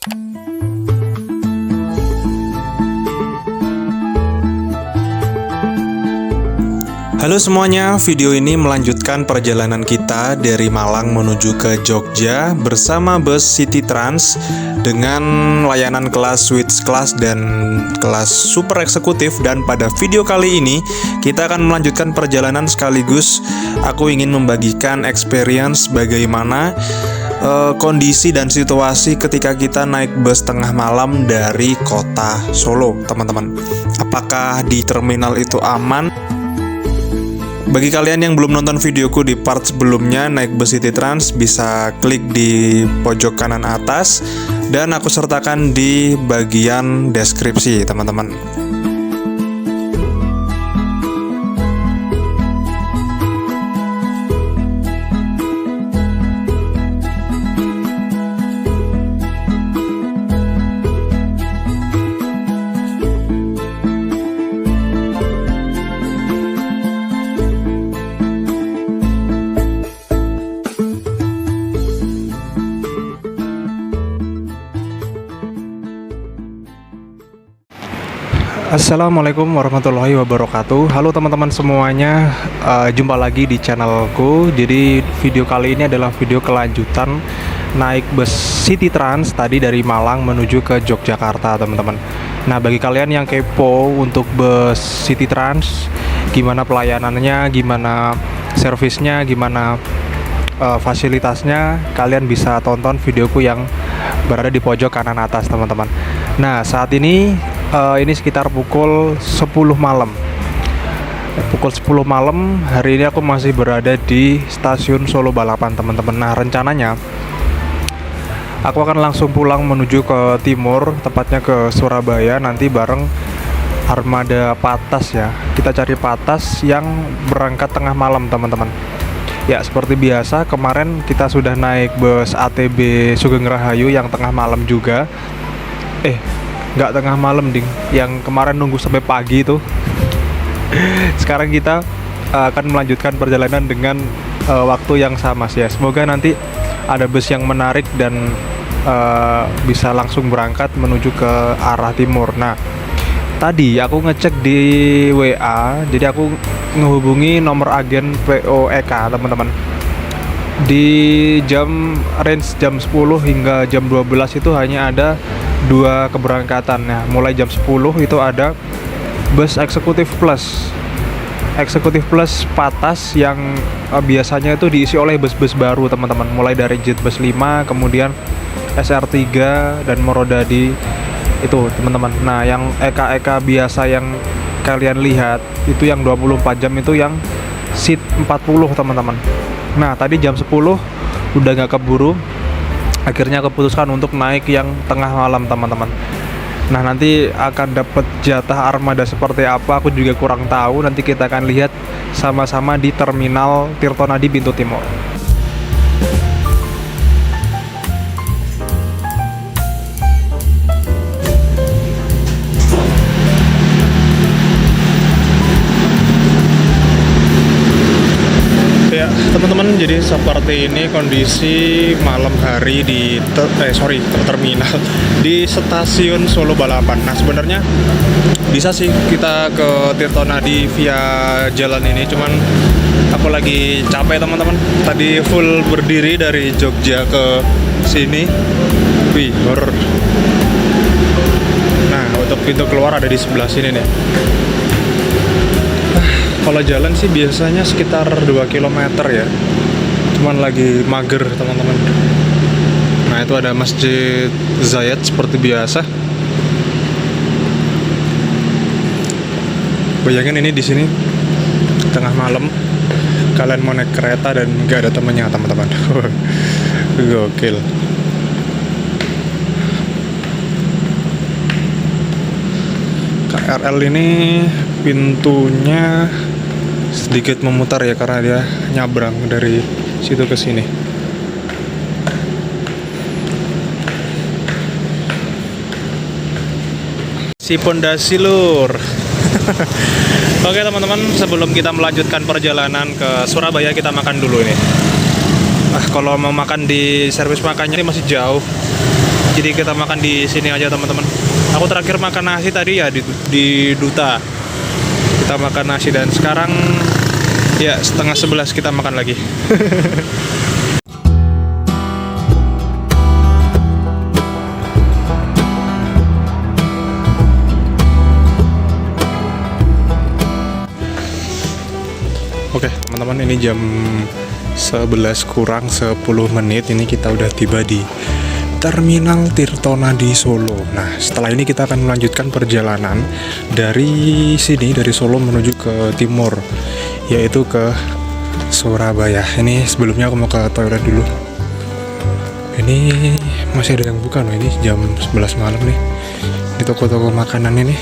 Halo semuanya, video ini melanjutkan perjalanan kita dari Malang menuju ke Jogja bersama bus City Trans dengan layanan kelas Switch Class dan kelas Super Eksekutif. Dan pada video kali ini kita akan melanjutkan perjalanan sekaligus aku ingin membagikan experience bagaimana kondisi dan situasi ketika kita naik bus tengah malam dari kota Solo, teman-teman. Apakah di terminal itu aman? Bagi kalian yang belum nonton videoku di part sebelumnya naik bus City Trans, bisa klik di pojok kanan atas dan aku sertakan di bagian deskripsi, teman-teman. Assalamualaikum warahmatullahi wabarakatuh. Halo teman-teman semuanya, jumpa lagi di channelku. Jadi video kali ini adalah video kelanjutan naik bus City Trans tadi dari Malang menuju ke Yogyakarta, teman-teman. Nah, bagi kalian yang kepo untuk bus City Trans, gimana pelayanannya, gimana servisnya, gimana fasilitasnya, kalian bisa tonton videoku yang berada di pojok kanan atas, teman-teman. Nah, saat ini sekitar pukul 10 malam. Pukul 10 malam hari ini aku masih berada di stasiun Solo Balapan, teman-teman. Nah, rencananya aku akan langsung pulang menuju ke timur, tepatnya ke Surabaya, nanti bareng armada Patas ya. Kita cari Patas yang berangkat tengah malam, teman-teman. Ya, seperti biasa kemarin kita sudah naik bus ATB Sugeng Rahayu yang tengah malam juga. Nggak tengah malam, ding. Yang kemarin nunggu sampai pagi itu. Sekarang kita akan melanjutkan perjalanan dengan waktu yang sama sih ya. Semoga nanti ada bus yang menarik dan bisa langsung berangkat menuju ke arah timur. Nah, tadi aku ngecek di WA, jadi aku ngehubungi nomor agen POEK, teman-teman. Di range jam 10 hingga jam 12 itu hanya ada 2 keberangkatan ya. Mulai jam 10 itu ada bus Eksekutif Plus Patas yang biasanya itu diisi oleh bus-bus baru, teman-teman. Mulai dari Jetbus 5, kemudian SR3 dan Morodadi itu, teman-teman. Nah, yang EK biasa yang kalian lihat itu yang 24 jam itu yang seat 40, teman-teman. Nah, tadi jam 10 udah gak keburu, akhirnya keputuskan untuk naik yang tengah malam, teman-teman. Nah, nanti akan dapat jatah armada seperti apa aku juga kurang tahu. Nanti kita akan lihat sama-sama di terminal Tirtonadi pintu timur. Ya, teman-teman, jadi seperti ini kondisi malam hari di terminal di stasiun Solo Balapan. Nah, sebenarnya bisa sih kita ke Tirtonadi via jalan ini, cuman aku lagi capek, teman-teman. Tadi full berdiri dari Jogja ke sini. Wih, horror. Nah, untuk pintu keluar ada di sebelah sini nih. Kalau jalan sih biasanya sekitar 2 km ya. Cuman lagi mager, teman-teman. Nah, itu ada Masjid Zayed seperti biasa. Bayangin ini di sini tengah malam kalian mau naik kereta dan nggak ada temennya, teman-teman. Gokil. KRL ini pintunya sedikit memutar ya, karena dia nyabrang dari situ ke sini. Si pondasi lur. Oke, teman-teman, sebelum kita melanjutkan perjalanan ke Surabaya, kita makan dulu ini. Kalau mau makan di servis makannya ini masih jauh. Jadi kita makan di sini aja teman-teman. Aku terakhir makan nasi tadi ya di Duta. Kita makan nasi dan sekarang ya 10:30 kita makan lagi. Oke teman-teman, ini jam 11 kurang 10 menit. Ini kita udah tiba di Terminal Tirtonadi Solo. Nah, setelah ini kita akan melanjutkan perjalanan dari sini, dari Solo menuju ke timur, yaitu ke Surabaya. Ini sebelumnya aku mau ke toilet dulu. Ini masih ada yang buka loh, ini jam 11 malam nih. Di toko-toko makanan ini.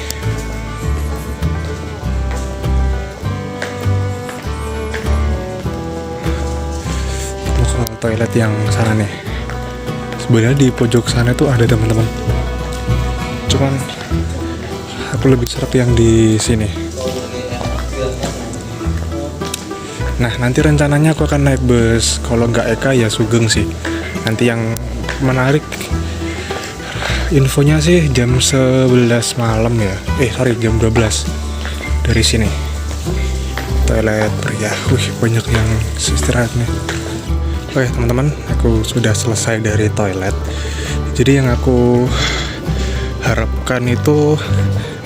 Mau ke toilet yang sana nih. Sebenarnya di pojok sana tuh ada teman-teman. Cuman aku lebih seret yang di sini. Nah, nanti rencananya aku akan naik bus. Kalau nggak Eka ya Sugeng sih. Nanti yang menarik infonya sih jam 11 malam ya. Jam 12 dari sini. Toilet pria. Banyak yang istirahat nih. Oke teman-teman, aku sudah selesai dari toilet. Jadi yang aku harapkan itu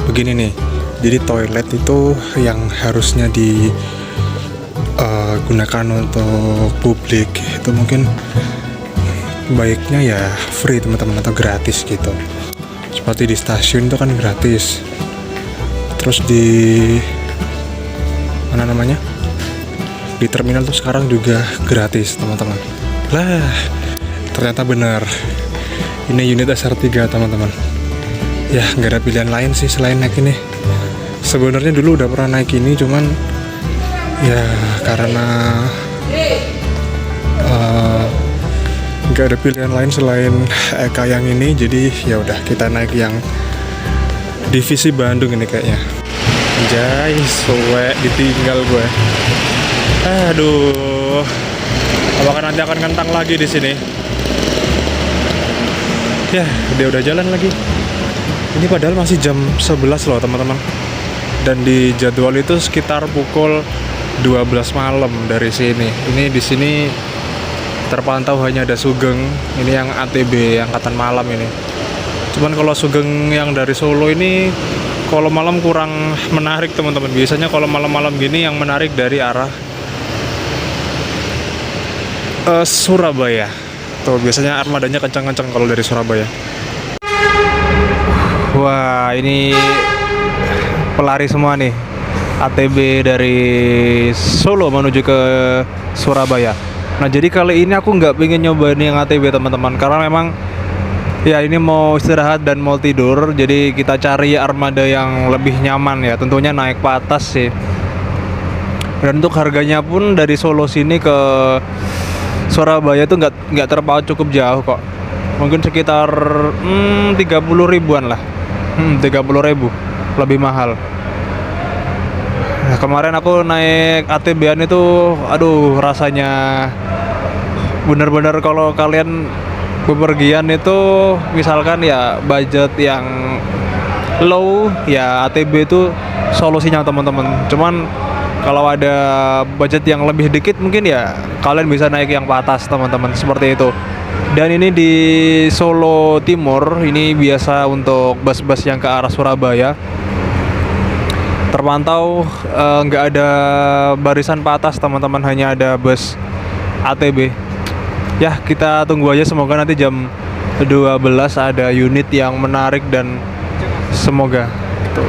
begini nih. Jadi toilet itu yang harusnya digunakan untuk publik itu mungkin baiknya ya free teman-teman, atau gratis gitu. Seperti di stasiun itu kan gratis. Terus di mana namanya? Di terminal tuh sekarang juga gratis teman-teman. Lah, ternyata benar. Ini unit SR3 teman-teman. Ya nggak ada pilihan lain sih selain naik ini. Sebenarnya dulu udah pernah naik ini, cuman ya karena nggak ada pilihan lain selain Eka yang ini, jadi ya udah kita naik yang divisi Bandung ini kayaknya. Anjay, suwe ditinggal gue. Aduh, apakah nanti akan kentang lagi di sini? Ya, dia udah jalan lagi. Ini padahal masih jam 11 loh teman-teman. Dan di jadwal itu sekitar pukul 12 malam dari sini. Ini di sini terpantau hanya ada Sugeng. Ini yang ATB angkatan malam ini. Cuman kalau Sugeng yang dari Solo ini kalau malam kurang menarik teman-teman. Biasanya kalau malam-malam gini yang menarik dari arah Surabaya. Tuh biasanya armadanya kencang-kencang kalau dari Surabaya. Wah, ini pelari semua nih. ATB dari Solo menuju ke Surabaya. Nah, jadi kali ini aku nggak pengen nyobain yang ATB teman-teman, karena memang ya ini mau istirahat dan mau tidur. Jadi kita cari armada yang lebih nyaman ya. Tentunya naik ke atas sih. Dan untuk harganya pun dari Solo sini ke Surabaya tuh nggak terpaut, cukup jauh kok. Mungkin sekitar 30 ribuan lah. 30 ribu lebih mahal. Nah, kemarin aku naik ATB-an itu, aduh rasanya bener-bener kalau kalian bepergian itu misalkan ya budget yang low ya ATB itu solusinya teman-teman. Cuman kalau ada budget yang lebih dikit mungkin ya kalian bisa naik yang ke atas teman-teman, seperti itu. Dan ini di Solo Timur, ini biasa untuk bus-bus yang ke arah Surabaya. Terpantau nggak ada barisan ke atas teman-teman, hanya ada bus ATB. Ya kita tunggu aja, semoga nanti jam 12 ada unit yang menarik dan semoga gitu.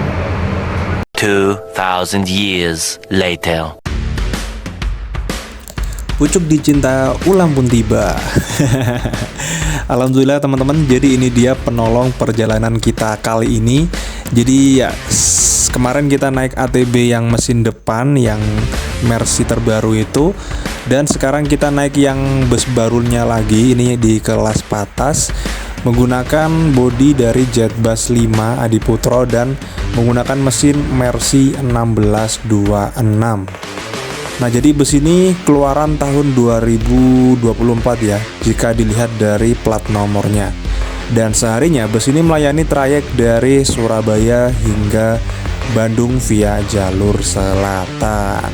2000 years later. Pucuk dicinta ulang pun tiba. Alhamdulillah teman-teman, jadi ini dia penolong perjalanan kita kali ini. Jadi ya kemarin kita naik ATB yang mesin depan, yang Mercy terbaru itu. Dan sekarang kita naik yang bus barunya lagi, ini di kelas patas, menggunakan bodi dari Jetbus 5 Adiputro dan menggunakan mesin Mercy 1626. Nah, jadi bus ini keluaran tahun 2024 ya, jika dilihat dari plat nomornya. Dan seharinya bus ini melayani trayek dari Surabaya hingga Bandung via jalur selatan.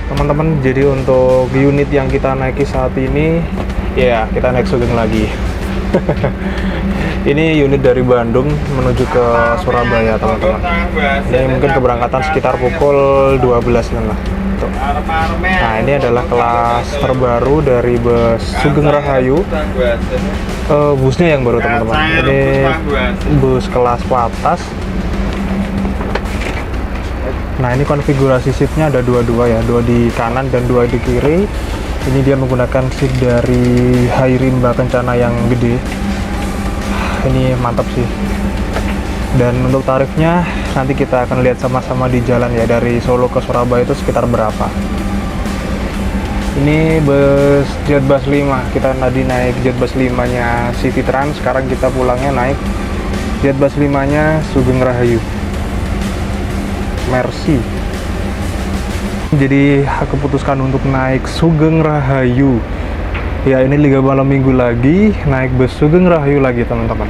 Teman-teman, jadi untuk unit yang kita naiki saat ini, ya kita naik Sugeng lagi. Ini unit dari Bandung menuju ke Surabaya, teman-teman. Ini mungkin keberangkatan sekitar pukul 12 lah. Tuh. Nah, ini adalah kelas terbaru dari bus Sugeng Rahayu. Busnya yang baru, teman-teman. Ini bus kelas patas. Nah, ini konfigurasi seatnya ada dua ya, dua di kanan dan dua di kiri. Ini dia menggunakan seat dari Hyrimba Kencana yang gede. Ini mantap sih. Dan untuk tarifnya nanti kita akan lihat sama-sama di jalan ya, dari Solo ke Surabaya itu sekitar berapa. Ini bus Jetbus 5. Kita tadi naik Jetbus 5-nya City Trans, sekarang kita pulangnya naik Jetbus 5-nya Sugeng Rahayu. Mercy. Jadi aku putuskan untuk naik Sugeng Rahayu. Ya, ini liga malam minggu lagi, naik bus Sugeng Rahayu lagi, teman-teman.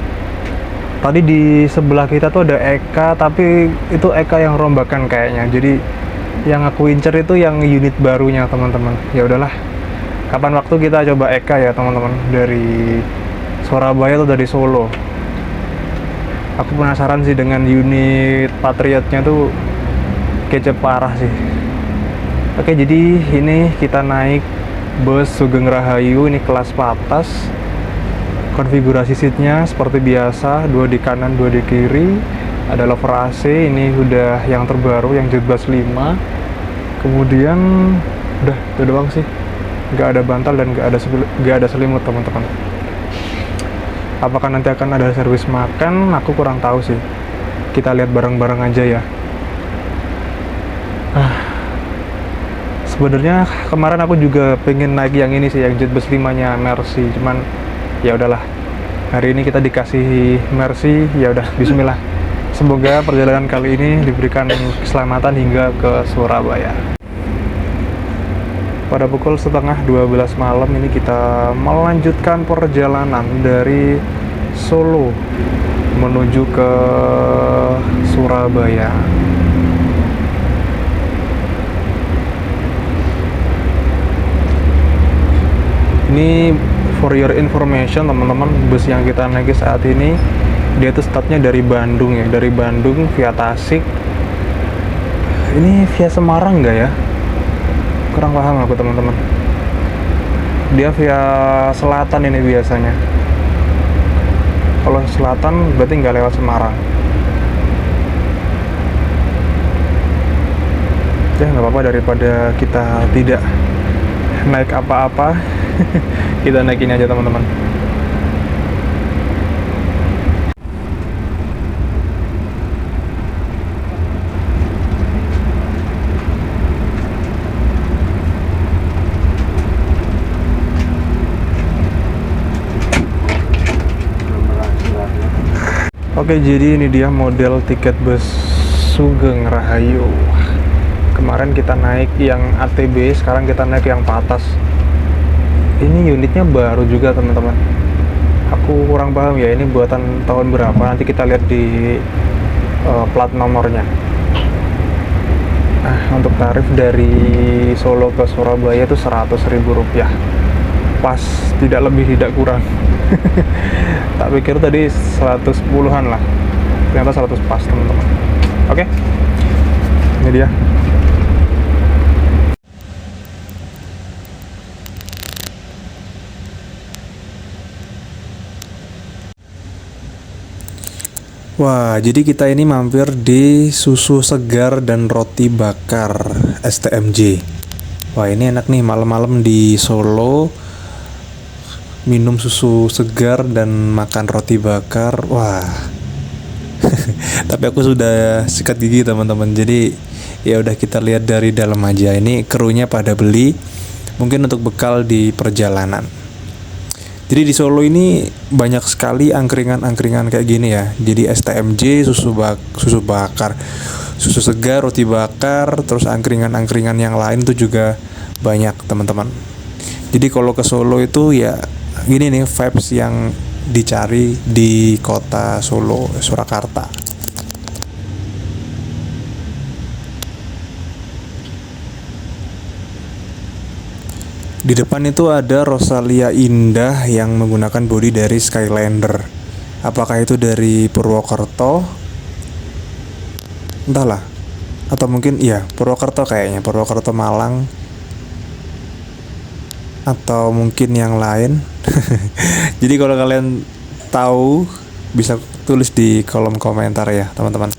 Tadi di sebelah kita tuh ada Eka, tapi itu Eka yang rombakan kayaknya. Jadi yang aku incer itu yang unit barunya, teman-teman. Ya udahlah. Kapan waktu kita coba Eka ya, teman-teman, dari Surabaya atau dari Solo. Aku penasaran sih dengan unit Patriotnya tuh, kece parah sih. Oke, jadi ini kita naik bus Sugeng Rahayu, ini kelas patas. Konfigurasi seatnya seperti biasa, dua di kanan, dua di kiri. Ada lover AC, ini udah yang terbaru, yang Jetbus 5. Kemudian udah itu doang sih. Nggak ada bantal dan nggak ada selimut, teman-teman. Apakah nanti akan ada servis makan? Aku kurang tahu sih. Kita lihat bareng-bareng aja ya. Sebenarnya kemarin aku juga pengen naik yang ini sih, yang Jetbus 5-nya Mercy, cuman ya udahlah. Hari ini kita dikasih Mercy, ya udah, bismillah. Semoga perjalanan kali ini diberikan keselamatan hingga ke Surabaya. Pada pukul setengah 12 malam ini kita melanjutkan perjalanan dari Solo menuju ke Surabaya. Ini for your information, teman-teman, bus yang kita naiki saat ini dia tuh startnya dari Bandung ya, dari Bandung via Tasik. Ini via Semarang nggak ya? Kurang paham aku, teman-teman. Dia via selatan ini biasanya. Kalau selatan berarti nggak lewat Semarang. Ya nggak apa-apa, daripada kita tidak naik apa-apa. Kita naikin aja, teman-teman. Oke, jadi ini dia model tiket bus Sugeng Rahayu. Kemarin kita naik yang ATB, sekarang kita naik yang patas. Ini unitnya baru juga, teman-teman. Aku kurang paham ya, ini buatan tahun berapa. Nanti kita lihat di plat nomornya. Nah, untuk tarif dari Solo ke Surabaya itu Rp100.000. Pas, tidak lebih tidak kurang. Tak pikir tadi 110-an lah, ternyata 100 pas, teman-teman. Oke, ini dia. Wah, jadi kita ini mampir di susu segar dan roti bakar STMJ. Wah, ini enak nih, malam-malam di Solo minum susu segar dan makan roti bakar. Wah. Tapi aku sudah sikat gigi, teman-teman. Jadi ya udah, kita lihat dari dalam aja. Ini krunya pada beli mungkin untuk bekal di perjalanan. Jadi di Solo ini banyak sekali angkringan-angkringan kayak gini ya. Jadi STMJ, susu bakar, susu segar, roti bakar, terus angkringan-angkringan yang lain tuh juga banyak teman-teman. Jadi kalau ke Solo itu ya gini nih vibes yang dicari di kota Solo, Surakarta. Di depan itu ada Rosalia Indah yang menggunakan bodi dari Skylander. Apakah itu dari Purwokerto? Entahlah. Atau mungkin iya, Purwokerto kayaknya, Purwokerto Malang. Atau mungkin yang lain. Jadi kalau kalian tahu bisa tulis di kolom komentar ya, teman-teman.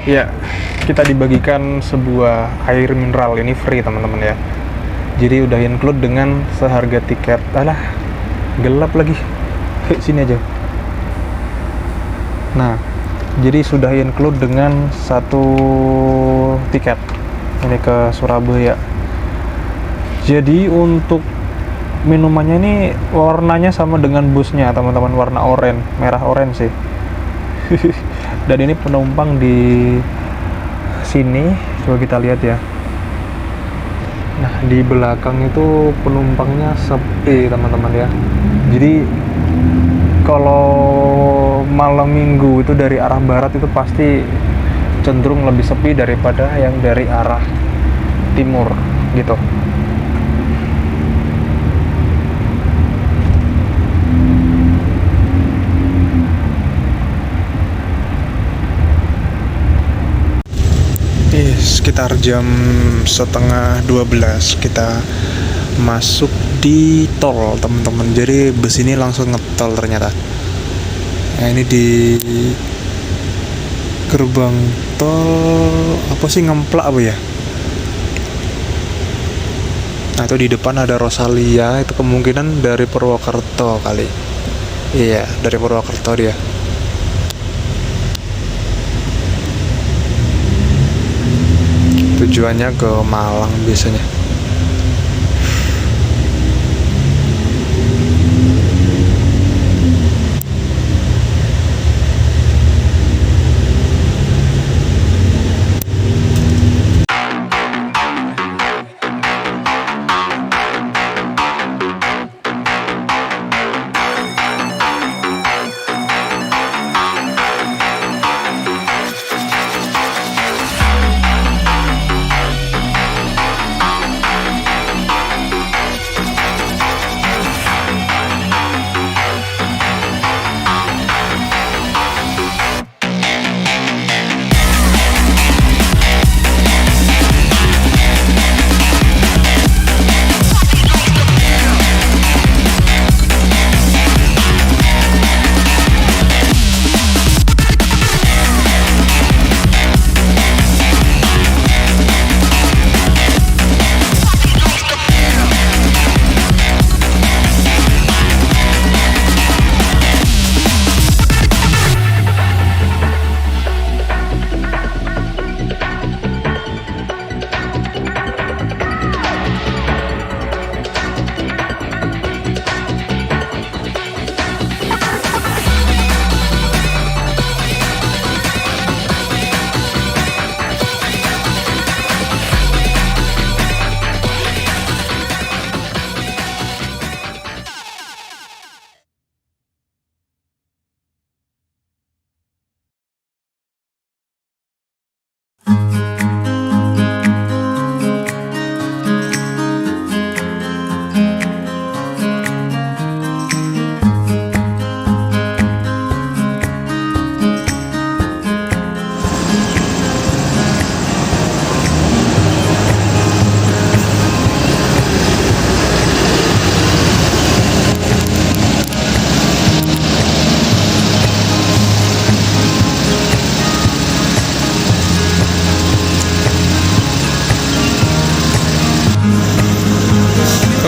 Ya, kita dibagikan sebuah air mineral ini free teman-teman ya. Jadi udah include dengan seharga tiket. Alah, gelap lagi. Sini aja. Nah, jadi sudah include dengan satu tiket ini ke Surabaya. Jadi untuk minumannya ini warnanya sama dengan busnya teman-teman, warna oranye, merah oranye sih. Dan ini penumpang di sini, coba kita lihat ya. Nah, di belakang itu penumpangnya sepi teman-teman ya. Jadi kalau malam minggu itu dari arah barat itu pasti cenderung lebih sepi daripada yang dari arah timur gitu. Sekitar jam 11:30 kita masuk di tol teman-teman. Jadi bus ini langsung ngetol ternyata. Nah, ini di gerbang tol apa sih, Ngemplak apa ya? Nah, itu di depan ada Rosalia, itu kemungkinan dari Purwokerto kali. Iya, dari Purwokerto dia. Tujuannya ke Malang biasanya.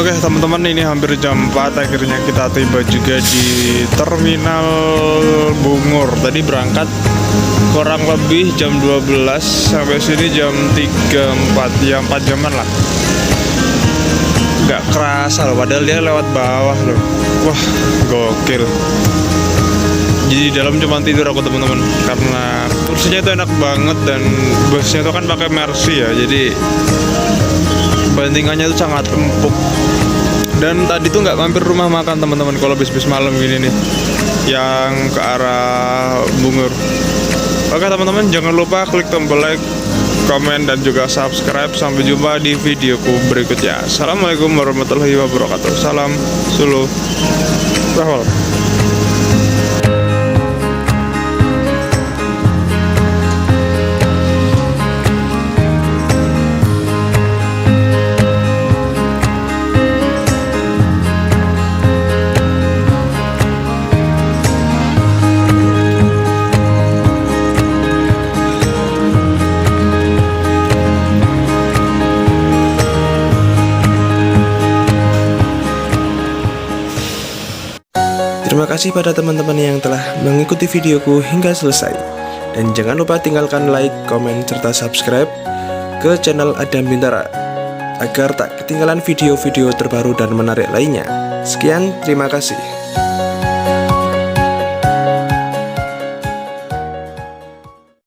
Oke teman-teman, ini hampir jam 4, akhirnya kita tiba juga di Terminal Bungur. Tadi berangkat kurang lebih jam 12, sampai sini jam 3.4, ya 4 jaman lah. Gak kerasa loh, padahal dia lewat bawah loh. Wah, gokil. Jadi di dalam cuma tidur aku teman-teman, karena kursinya itu enak banget dan busnya itu kan pakai Mercy ya, jadi bantingannya itu sangat empuk. Dan tadi tuh nggak mampir rumah makan teman-teman kalau bis-bis malam gini nih, yang ke arah Bungur. Oke teman-teman, jangan lupa klik tombol like, komen, dan juga subscribe. Sampai jumpa di videoku berikutnya. Assalamualaikum warahmatullahi wabarakatuh. Salam Solo Travel. Terima kasih pada teman-teman yang telah mengikuti videoku hingga selesai. Dan jangan lupa tinggalkan like, komen, serta subscribe ke channel Adam Bintara agar tak ketinggalan video-video terbaru dan menarik lainnya. Sekian, terima kasih.